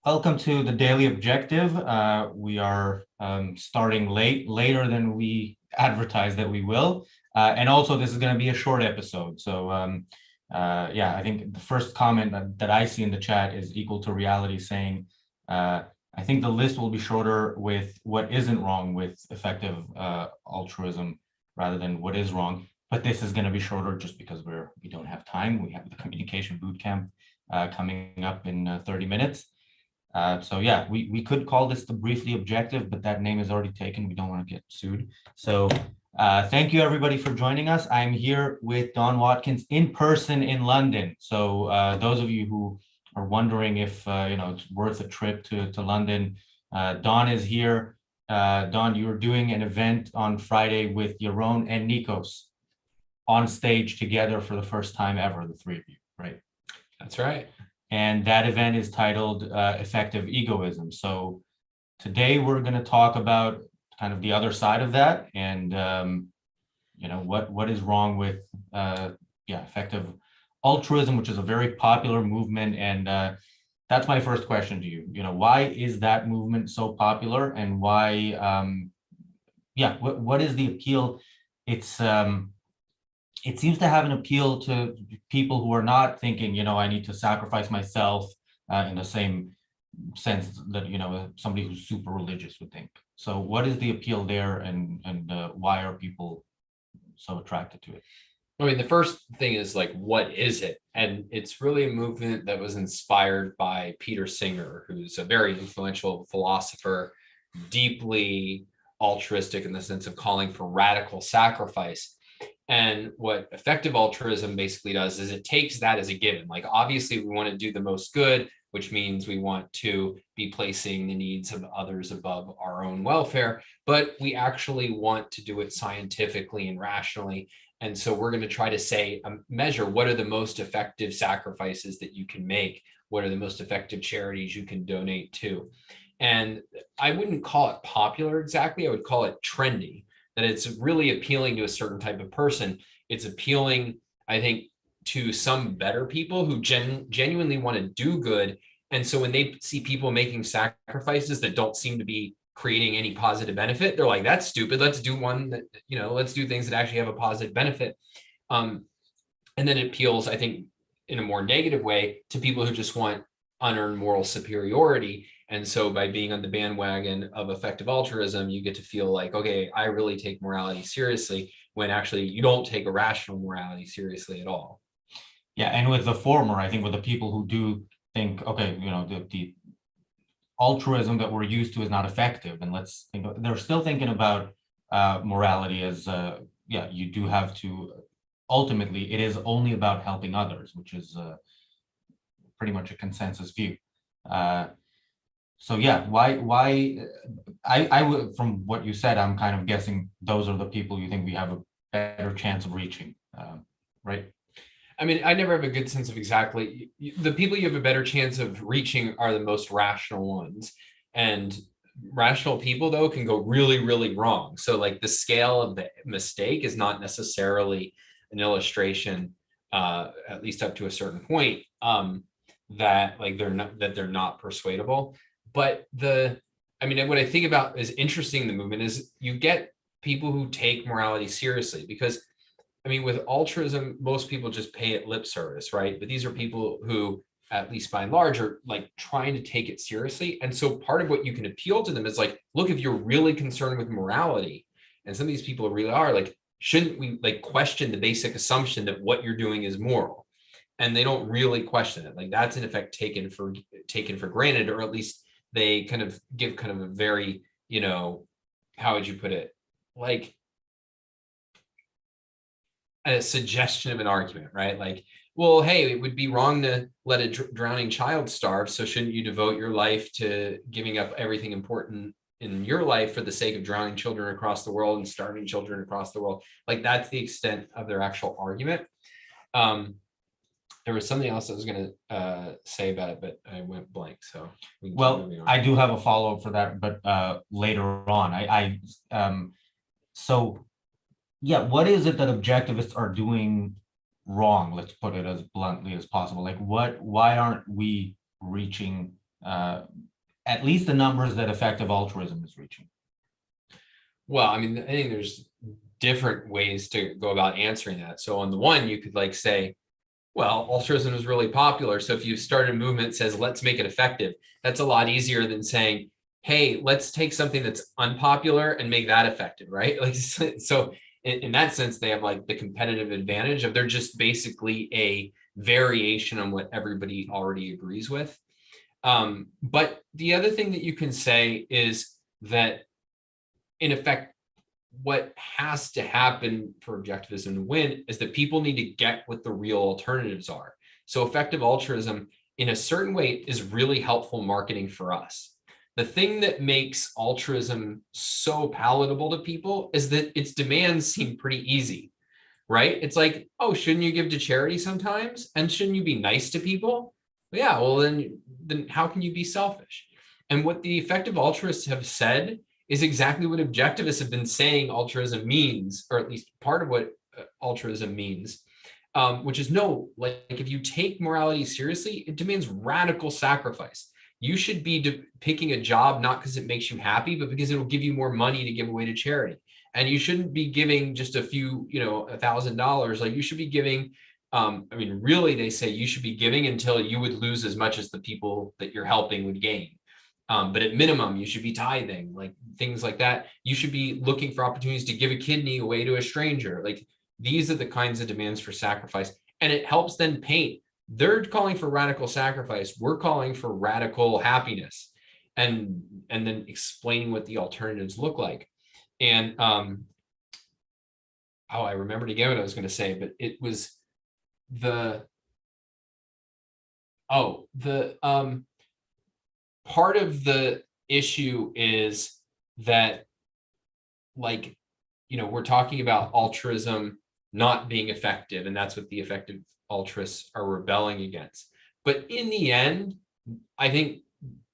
Welcome to the Daily Objective. We are starting later than we advertised that we will. And also, this is going to be a short episode. So, yeah, I think the first comment that I see in the chat is equal to reality saying, I think the list will be shorter with what isn't wrong with effective altruism rather than what is wrong. But this is going to be shorter just because we don't have time. We have the communication bootcamp coming up in 30 minutes. So yeah, we could call this the briefly objective, but that name is already taken. We don't want to get sued. So thank you everybody for joining us. I'm here with Don Watkins in person in London. So those of you who are wondering if it's worth a trip to London, Don is here. Don, you're doing an event on Friday with Yaron and Nikos on stage together for the first time ever, the three of you, right? That's right. And that event is titled Effective Egoism. So today we're going to talk about kind of the other side of that and, what is wrong with, effective altruism, which is a very popular movement. And that's my first question to you. Why is that movement so popular and why, what is the appeal? It seems to have an appeal to people who are not thinking, I need to sacrifice myself in the same sense that, somebody who's super religious would think. So what is the appeal there and why are people so attracted to it? I mean, the first thing is like, what is it? And it's really a movement that was inspired by Peter Singer, who's a very influential philosopher, deeply altruistic in the sense of calling for radical sacrifice. And what effective altruism basically does is it takes that as a given. Like, obviously, we want to do the most good, which means we want to be placing the needs of others above our own welfare, but we actually want to do it scientifically and rationally. And so we're going to try to say, measure what are the most effective sacrifices that you can make? What are the most effective charities you can donate to? And I wouldn't call it popular exactly. I would call it trendy. That it's really appealing to a certain type of person. It's appealing, I think, to some better people who genuinely want to do good. And so when they see people making sacrifices that don't seem to be creating any positive benefit, they're like, that's stupid. Let's do one that, let's do things that actually have a positive benefit. And then it appeals, I think, in a more negative way to people who just want unearned moral superiority. And so by being on the bandwagon of effective altruism, you get to feel like, okay, I really take morality seriously, when actually you don't take a rational morality seriously at all. Yeah, and with the former, I think with the people who do think, okay, the altruism that we're used to is not effective, and let's think, they're still thinking about morality as, you do have to, ultimately, it is only about helping others, which is pretty much a consensus view. So yeah, why I would, from what you said, I'm kind of guessing those are the people you think we have a better chance of reaching, right? I mean, I never have a good sense of exactly the people you have a better chance of reaching are the most rational ones. And rational people, though, can go really, really wrong. So like the scale of the mistake is not necessarily an illustration, at least up to a certain point, that like they're not persuadable. But what I think about is interesting in the movement is you get people who take morality seriously, because with altruism, most people just pay it lip service, right? But these are people who, at least by and large, are like trying to take it seriously. And so part of what you can appeal to them is like, look, if you're really concerned with morality, and some of these people really are, like, shouldn't we like question the basic assumption that what you're doing is moral? And they don't really question it. Like, that's in effect taken for granted, or at least they kind of give kind of a very, how would you put it? Like a suggestion of an argument, right? Like, well, hey, it would be wrong to let a drowning child starve. So shouldn't you devote your life to giving up everything important in your life for the sake of drowning children across the world and starving children across the world? Like, that's the extent of their actual argument. There was something else I was going to say about it, but I went blank. So well, I do have a follow-up for that, but later on. So yeah, what is it that objectivists are doing wrong? Let's put it as bluntly as possible. Like, why aren't we reaching at least the numbers that effective altruism is reaching? Well, I mean, I think there's different ways to go about answering that. So on the one, you could like say, well, altruism is really popular. So if you start a movement that says, let's make it effective, that's a lot easier than saying, hey, let's take something that's unpopular and make that effective, right? Like, so in that sense, they have like the competitive advantage of they're just basically a variation on what everybody already agrees with. But the other thing that you can say is that, in effect, what has to happen for objectivism to win is that people need to get what the real alternatives are. So effective altruism, in a certain way, is really helpful marketing for us. The thing that makes altruism so palatable to people is that its demands seem pretty easy, right? It's like, oh, shouldn't you give to charity sometimes? And shouldn't you be nice to people? Yeah, well, then how can you be selfish? And what the effective altruists have said is exactly what objectivists have been saying altruism means, or at least part of what altruism means, which is no, like if you take morality seriously, it demands radical sacrifice. You should be picking a job not because it makes you happy, but because it'll give you more money to give away to charity. And you shouldn't be giving just a few, $1,000. Like you should be giving. I mean, really, they say you should be giving until you would lose as much as the people that you're helping would gain. But at minimum, you should be tithing, like things like that. You should be looking for opportunities to give a kidney away to a stranger. Like these are the kinds of demands for sacrifice. And it helps then paint. They're calling for radical sacrifice. We're calling for radical happiness, and then explaining what the alternatives look like. And I remembered again what I was going to say, but it was part of the issue is that, like, we're talking about altruism not being effective, and that's what the effective altruists are rebelling against. But in the end, I think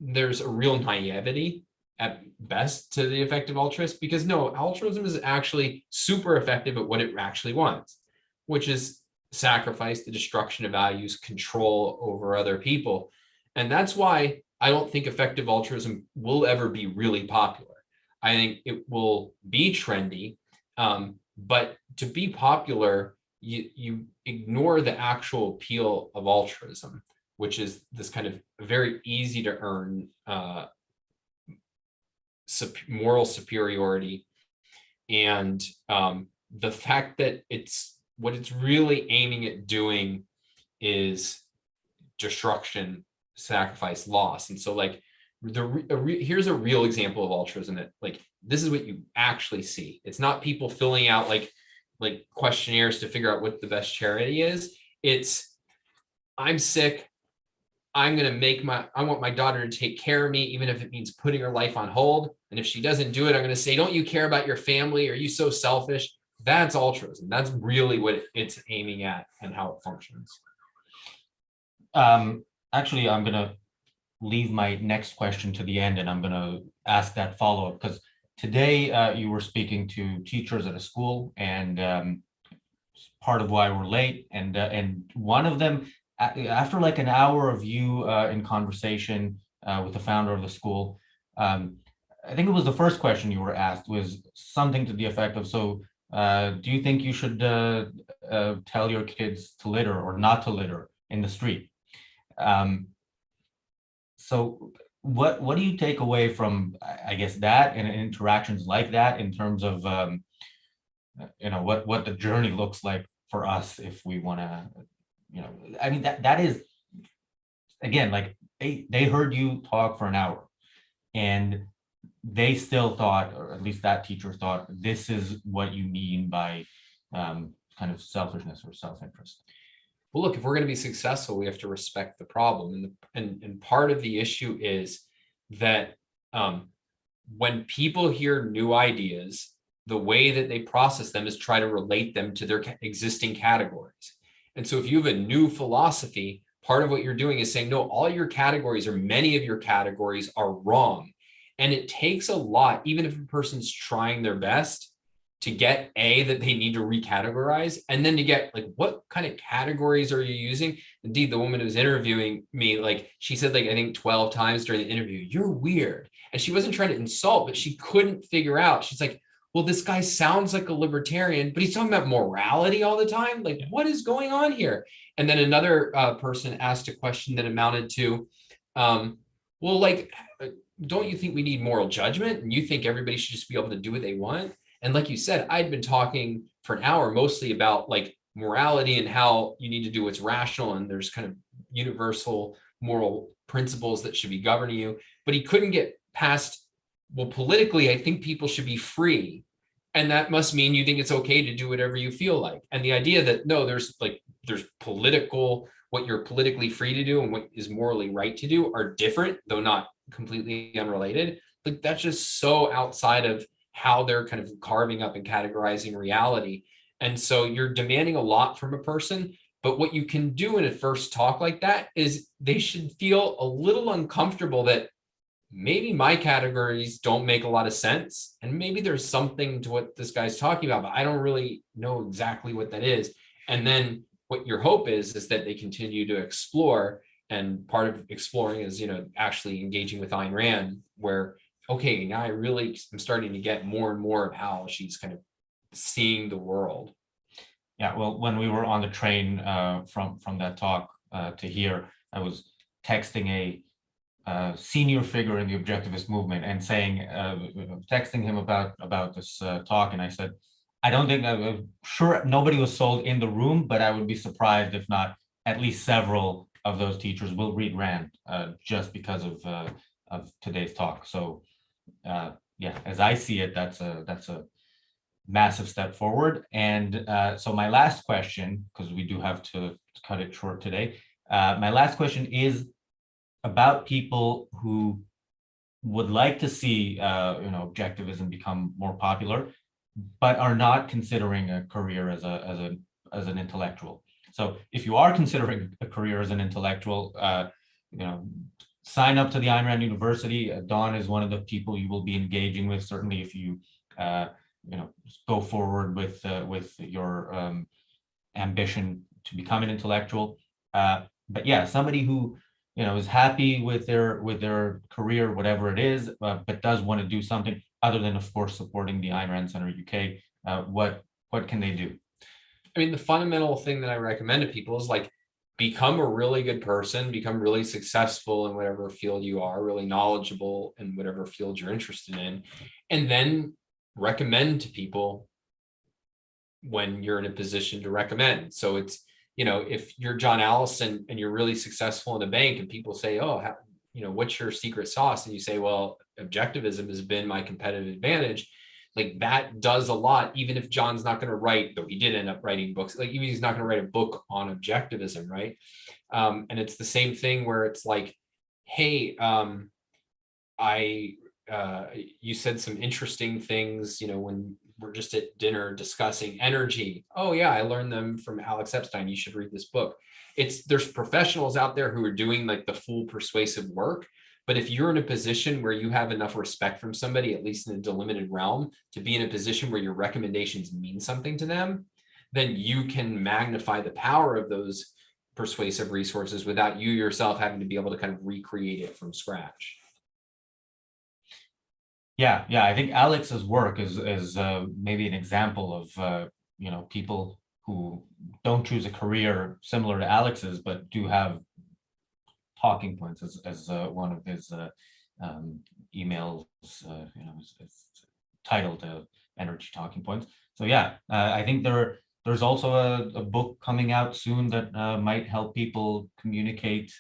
there's a real naivety at best to the effective altruist, because no, altruism is actually super effective at what it actually wants, which is sacrifice, the destruction of values, control over other people. And that's why I don't think effective altruism will ever be really popular. I think it will be trendy, but to be popular, you ignore the actual appeal of altruism, which is this kind of very easy to earn moral superiority, and the fact that what it's really aiming at doing is destruction, sacrifice, loss. And so, like, here's a real example of altruism that, like, this is what you actually see. It's not people filling out like questionnaires to figure out what the best charity is. It's, I'm sick, I want my daughter to take care of me, even if it means putting her life on hold. And if she doesn't do it, I'm going to say, don't you care about your family? Are you so selfish? That's altruism. That's really what it's aiming at and how it functions. Actually, I'm going to leave my next question to the end, and I'm going to ask that follow-up, because today you were speaking to teachers at a school, and part of why we're late. And one of them, after like an hour of you in conversation with the founder of the school, I think it was the first question you were asked was something to the effect of, so do you think you should tell your kids to litter or not to litter in the street? So what do you take away from, I guess, that and interactions like that in terms of what the journey looks like for us if we want to, I mean, that is, again, like they heard you talk for an hour and they still thought, or at least that teacher thought, this is what you mean by kind of selfishness or self-interest. Well, look, if we're going to be successful, we have to respect the problem. And part of the issue is that when people hear new ideas, the way that they process them is try to relate them to their existing categories. And so if you have a new philosophy, part of what you're doing is saying, no, all your categories or many of your categories are wrong. And it takes a lot, even if a person's trying their best, to get that they need to recategorize, and then to get like, what kind of categories are you using? Indeed, the woman who was interviewing me, like she said, like I think 12 times during the interview, "You're weird." And she wasn't trying to insult, but she couldn't figure out. She's like, well, this guy sounds like a libertarian, but he's talking about morality all the time. Like, what is going on here? And then another person asked a question that amounted to, well, like, don't you think we need moral judgment? And you think everybody should just be able to do what they want? And like you said, I'd been talking for an hour mostly about like morality and how you need to do what's rational, and there's kind of universal moral principles that should be governing you. But he couldn't get past, well, politically, I think people should be free. And that must mean you think it's okay to do whatever you feel like. And the idea that no, there's political, what you're politically free to do and what is morally right to do are different, though not completely unrelated. Like that's just so outside of how they're kind of carving up and categorizing reality. And so you're demanding a lot from a person. But what you can do in a first talk like that is they should feel a little uncomfortable that maybe my categories don't make a lot of sense. And maybe there's something to what this guy's talking about, but I don't really know exactly what that is. And then what your hope is that they continue to explore. And part of exploring is, actually engaging with Ayn Rand, where, okay, now I really am starting to get more and more of how she's kind of seeing the world. Yeah, well, when we were on the train from that talk to here, I was texting a senior figure in the objectivist movement and saying, texting him about this talk, and I said, I don't think, I'm sure nobody was sold in the room, but I would be surprised if not at least several of those teachers will read Rand just because of today's talk. So yeah, as I see it, that's a massive step forward. And so my last question, because we do have to cut it short today, my last question is about people who would like to see objectivism become more popular, but are not considering a career as an intellectual. So if you are considering a career as an intellectual, sign up to the Ayn Rand University. Don is one of the people you will be engaging with. Certainly, if you go forward with your ambition to become an intellectual. But yeah, somebody who is happy with their career, whatever it is, but does want to do something other than, of course, supporting the Ayn Rand Center UK. What can they do? I mean, the fundamental thing that I recommend to people is like, become a really good person, become really successful in whatever field you are, really knowledgeable in whatever field you're interested in, and then recommend to people when you're in a position to recommend. So it's, if you're John Allison and you're really successful in a bank and people say, oh, what's your secret sauce? And you say, well, objectivism has been my competitive advantage. Like that does a lot, even if John's not going to write, though he did end up writing books, like even he's not going to write a book on objectivism, right? And it's the same thing where it's like, hey, you said some interesting things, when we're just at dinner discussing energy. Oh yeah, I learned them from Alex Epstein. You should read this book. There's professionals out there who are doing like the full persuasive work. But if you're in a position where you have enough respect from somebody, at least in a delimited realm, to be in a position where your recommendations mean something to them, then you can magnify the power of those persuasive resources without you yourself having to be able to kind of recreate it from scratch. Yeah, I think Alex's work is maybe an example of people who don't choose a career similar to Alex's, but do have talking points, as one of his emails, is titled "Energy Talking Points." So yeah, I think there's also a book coming out soon that might help people communicate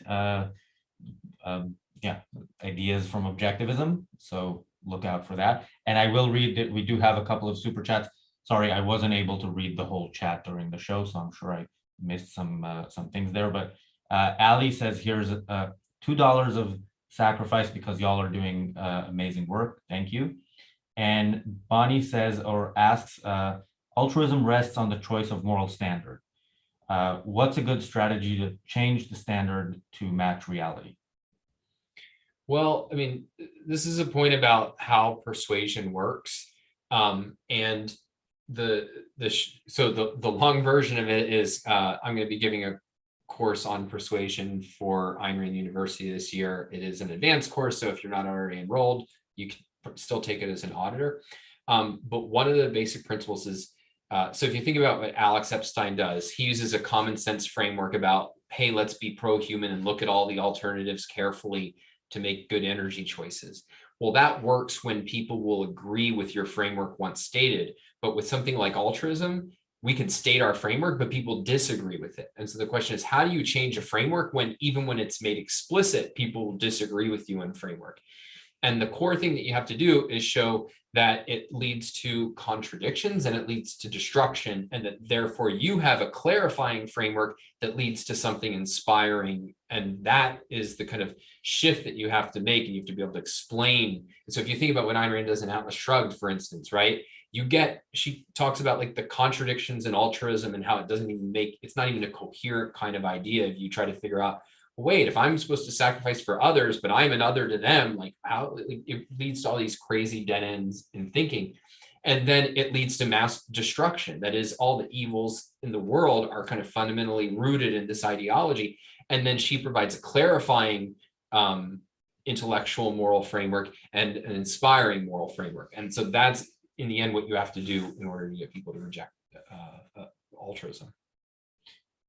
ideas from objectivism. So look out for that. And I will read that we do have a couple of super chats. Sorry, I wasn't able to read the whole chat during the show, so I'm sure I missed some things there. But Ali says, here's $2 of sacrifice because y'all are doing amazing work. Thank you. And Bonnie says or asks, altruism rests on the choice of moral standard. What's a good strategy to change the standard to match reality? Well, I mean, this is a point about how persuasion works. And the long version of it is I'm going to be giving a course on persuasion for Ayn Rand University this year. It is an advanced course, so if you're not already enrolled, you can still take it as an auditor. But one of the basic principles is, so if you think about what Alex Epstein does, he uses a common sense framework about, hey, let's be pro-human and look at all the alternatives carefully to make good energy choices. Well, that works when people will agree with your framework once stated. But with something like altruism, we can state our framework, but people disagree with it. And so the question is, how do you change a framework when even when it's made explicit, people disagree with you on framework? And the core thing that you have to do is show that it leads to contradictions and it leads to destruction, and that therefore you have a clarifying framework that leads to something inspiring. And that is the kind of shift that you have to make, and you have to be able to explain. And so if you think about what Ayn Rand does in Atlas Shrugged, for instance, right? She talks about like the contradictions in altruism and how it doesn't even it's not even a coherent kind of idea if you try to figure out, wait, if I'm supposed to sacrifice for others, but I'm an other to them, like how it leads to all these crazy dead ends in thinking. And then it leads to mass destruction. That is, all the evils in the world are kind of fundamentally rooted in this ideology. And then she provides a clarifying intellectual moral framework and an inspiring moral framework. And so that's in the end what you have to do in order to get people to reject altruism.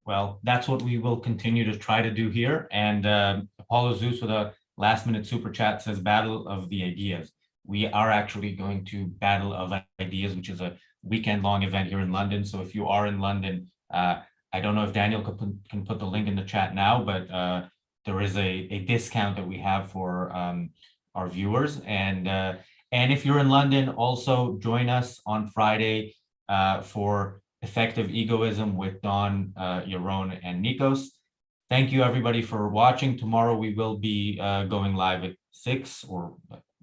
Well, that's what we will continue to try to do here. And Apollo Zeus with a last minute super chat says Battle of the Ideas. We are actually going to Battle of Ideas, which is a weekend long event here in London. So if you are in London, I don't know if Daniel can put the link in the chat now, but there is a discount that we have for our viewers. And if you're in London, also join us on Friday for Effective Egoism with Don, Yaron, and Nikos. Thank you, everybody, for watching. Tomorrow we will be going live at 6 or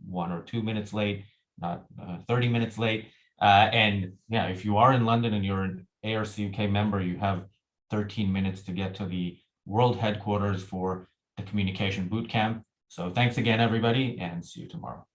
1 or 2 minutes late, not 30 minutes late. And yeah, if you are in London and you're an ARCUK member, you have 13 minutes to get to the world headquarters for the communication bootcamp. So thanks again, everybody, and see you tomorrow.